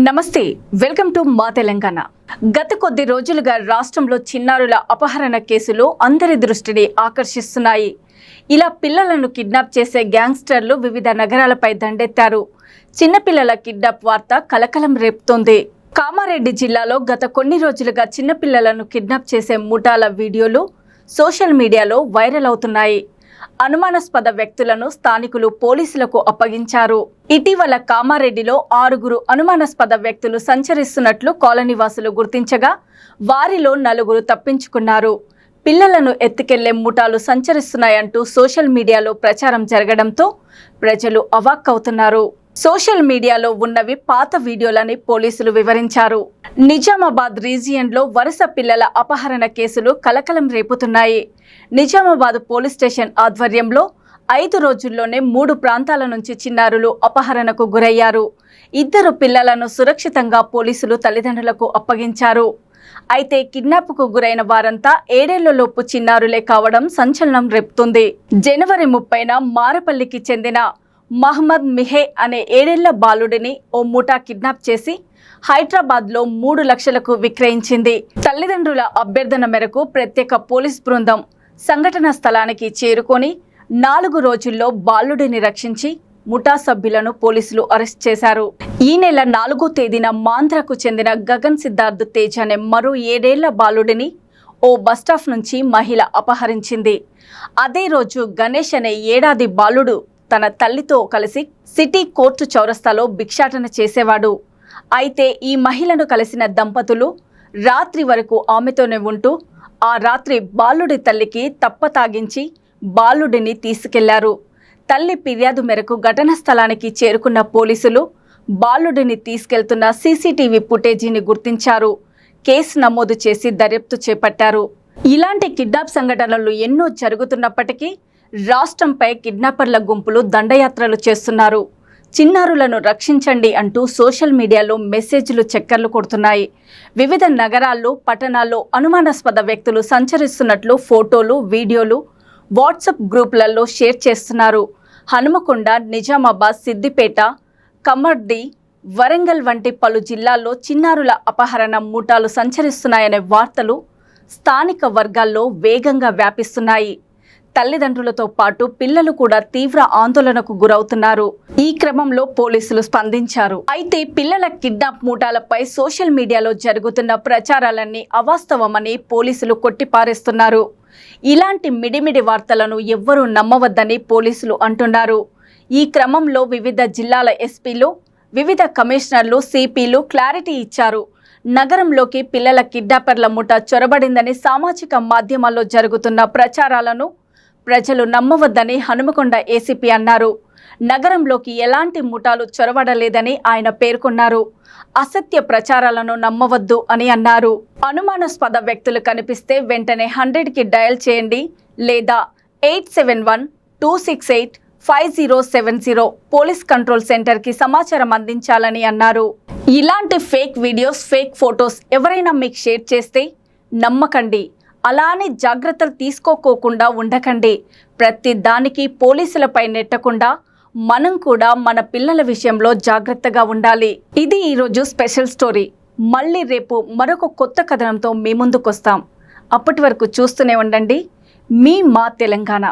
నమస్తే, welcome to మా తెలంగాణ. గత కొద్ది రోజులుగా రాష్ట్రంలో చిన్నారుల అపహరణ కేసులు అందరి దృష్టిని ఆకర్షిస్తున్నాయి. ఇలా పిల్లలను కిడ్నాప్ చేసే గ్యాంగ్స్టర్లు వివిధ నగరాలపై దండెత్తారు. చిన్నపిల్లల కిడ్నాప్ వార్త కలకలం రేపుతోంది. కామారెడ్డి జిల్లాలో గత కొన్ని రోజులుగా చిన్నపిల్లలను కిడ్నాప్ చేసే ముఠాల వీడియోలు సోషల్ మీడియాలో వైరల్ అవుతున్నాయి. అనుమానాస్పద వ్యక్తులను స్థానికులు పోలీసులకు అప్పగించారు. ఇటీవల కామారెడ్డిలో 6 అనుమానాస్పద వ్యక్తులు సంచరిస్తున్నట్లు కాలనీవాసులు గుర్తించగా వారిలో 4 తప్పించుకున్నారు. పిల్లలను ఎత్తుకెళ్లే ముఠాలు సంచరిస్తున్నాయంటూ సోషల్ మీడియాలో ప్రచారం జరగడంతో ప్రజలు అవాక్కవుతున్నారు. సోషల్ మీడియాలో ఉన్నవి పాత వీడియోలని పోలీసులు వివరించారు. నిజామాబాద్ రీజియన్లో వరుస పిల్లల అపహరణ కేసులు కలకలం రేపుతున్నాయి. నిజామాబాద్ పోలీస్ స్టేషన్ ఆధ్వర్యంలో 5 రోజుల్లోనే 3 ప్రాంతాల నుంచి చిన్నారులు అపహరణకు గురయ్యారు. 2 పిల్లలను సురక్షితంగా పోలీసులు తల్లిదండ్రులకు అప్పగించారు. అయితే కిడ్నాప్కు గురైన వారంతా 7 ఏళ్లలోపు చిన్నారులే కావడం సంచలనం రేపుతుంది. జనవరి 30న మారపల్లికి చెందిన మహమ్మద్ మిహే అనే 7 ఏళ్ల బాలుడిని ఓ ముఠా కిడ్నాప్ చేసి హైదరాబాద్లో 3 లక్షలకు విక్రయించింది. తల్లిదండ్రుల అభ్యర్థన మేరకు ప్రత్యేక పోలీస్ బృందం సంఘటన స్థలానికి చేరుకొని 4 రోజుల్లో బాలుడిని రక్షించి ముఠా సభ్యులను పోలీసులు అరెస్ట్ చేశారు. ఈ నెల 4వ తేదీన మాంధ్రకు చెందిన గగన్ సిద్ధార్థ్ తేజ్ అనే మరో 7 ఏళ్ల బాలుడిని ఓ బస్టాప్ నుంచి మహిళ అపహరించింది. అదే రోజు గణేష్ అనే 7 ఏడాది బాలుడు తన తల్లితో కలిసి సిటీ కోర్టు చౌరస్తాలో భిక్షాటన చేసేవాడు. అయితే ఈ మహిళను కలిసిన దంపతులు రాత్రి వరకు ఆమెతోనే ఉంటూ ఆ రాత్రి బాలుడి తల్లికి తప్ప తాగించి బాలుడిని తీసుకెళ్లారు. తల్లి ఫిర్యాదు మేరకు ఘటనా స్థలానికి చేరుకున్న పోలీసులు బాలుడిని తీసుకెళ్తున్న సీసీటీవీ ఫుటేజీని గుర్తించారు. కేసు నమోదు చేసి దర్యాప్తు చేపట్టారు. ఇలాంటి కిడ్నాప్ సంఘటనలు ఎన్నో జరుగుతున్నప్పటికీ రాష్ట్రంపై కిడ్నాపర్ల గుంపులు దండయాత్రలు చేస్తున్నారు. చిన్నారులను రక్షించండి అంటూ సోషల్ మీడియాలో మెసేజ్లు చక్కర్లు కొడుతున్నాయి. వివిధ నగరాల్లో పట్టణాల్లో అనుమానాస్పద వ్యక్తులు సంచరిస్తున్నట్లు ఫోటోలు, వీడియోలు వాట్సాప్ గ్రూపులలో షేర్ చేస్తున్నారు. హనుమకొండ, నిజామాబాద్, సిద్దిపేట, కమర్ది, వరంగల్ వంటి పలు జిల్లాల్లో చిన్నారుల అపహరణ ముఠాలు సంచరిస్తున్నాయనే వార్తలు స్థానిక వర్గాల్లో వేగంగా వ్యాపిస్తున్నాయి. తల్లిదండ్రులతో పాటు పిల్లలు కూడా తీవ్ర ఆందోళనకు గురవుతున్నారు. ఈ క్రమంలో పోలీసులు స్పందించారు. అయితే పిల్లల కిడ్నాప్ ముఠాలపై సోషల్ మీడియాలో జరుగుతున్న ప్రచారాలన్నీ అవాస్తవమని పోలీసులు కొట్టిపారేస్తున్నారు. ఇలాంటి మిడిమిడి వార్తలను ఎవ్వరూ నమ్మవద్దని పోలీసులు అంటున్నారు. ఈ క్రమంలో వివిధ జిల్లాల ఎస్పీలు, వివిధ కమిషనర్లు, సిపిలు క్లారిటీ ఇచ్చారు. నగరంలోకి పిల్లల కిడ్నాపర్ల ముఠా చొరబడిందని సామాజిక మాధ్యమాల్లో జరుగుతున్న ప్రచారాలను ప్రజలు నమ్మవద్దని హనుమకొండ ఏసీపీ అన్నారు. నగరంలోకి ఎలాంటి ముఠాలు చొరబడలేదని ఆయన పేర్కొన్నారు. అసత్య ప్రచారాలను నమ్మవద్దు అని అన్నారు. అనుమానాస్పద వ్యక్తులు కనిపిస్తే వెంటనే 100కి డయల్ చేయండి లేదా 871-268-5070 పోలీస్ కంట్రోల్ సెంటర్కి సమాచారం అందించాలని అన్నారు. ఇలాంటి ఫేక్ వీడియోస్, ఫేక్ ఫొటోస్ ఎవరైనా మీకు షేర్ చేస్తే నమ్మకండి. అలానే జాగ్రత్తలు తీసుకోకుండా ఉండకండి. ప్రతి దానికి పోలీసులపై నెట్టకుండా మనం కూడా మన పిల్లల విషయంలో జాగ్రత్తగా ఉండాలి. ఇది ఈరోజు స్పెషల్ స్టోరీ. మళ్ళీ రేపు మరొక కొత్త కథనంతో మీ ముందుకు వస్తాం. అప్పటి వరకు చూస్తూనే ఉండండి మీ మా తెలంగాణ.